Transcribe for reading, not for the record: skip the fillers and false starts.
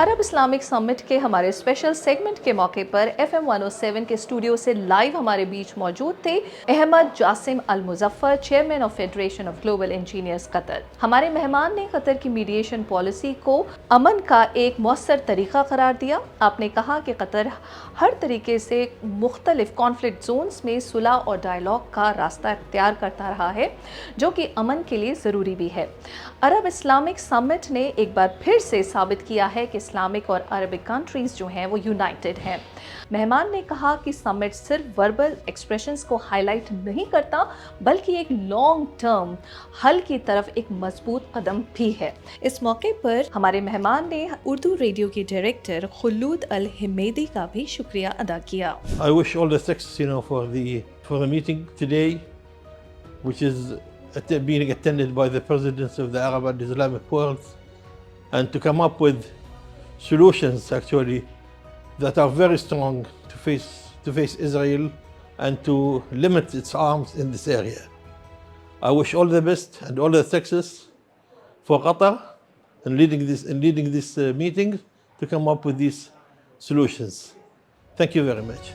عرب Islamic سمٹ کے ہمارے special segment کے موقع پر FM 107 کے اسٹوڈیو سے لائیو ہمارے بیچ موجود تھے Ahmed Jasim Al-Muzaffar, chairman of federation of global engineers Qatar. ہمارے مہمان نے قطر کی میڈیشن پالیسی کو امن کا ایک مؤثر طریقہ قرار دیا۔ آپ نے کہا کہ قطر ہر طریقے سے مختلف کانفلکٹ زونز میں صلح اور ڈائیلاگ کا راستہ اختیار کرتا رہا ہے، جو کہ امن کے لیے ضروری بھی ہے۔ عرب اسلامک سمٹ نے ایک بار پھر سے ثابت کیا ہے کہ اسلامک اور عربک کنٹریز جو ہیں وہ یونائٹڈ ہیں۔ مہمان نے کہا کہ سمٹ صرف وربل ایکسپریشنز کو ہائی لائٹ نہیں کرتا، بلکہ ایک لانگ ٹرم حل کی طرف ایک مضبوط قدم بھی ہے۔ اس موقع پر ہمارے مہمان نے اردو ریڈیو کے ڈائریکٹر خلود الحمیدی کا بھی شکریہ ادا کیا۔ I wish all the success, for the meeting today, which is being attended by the presidents of the Arab and Islamic world, and to come up with solutions actually that are very strong to face Israel and to limit its arms in this area. I wish all the best and all the success for Qatar in leading this meeting to come up with these solutions. Thank you very much.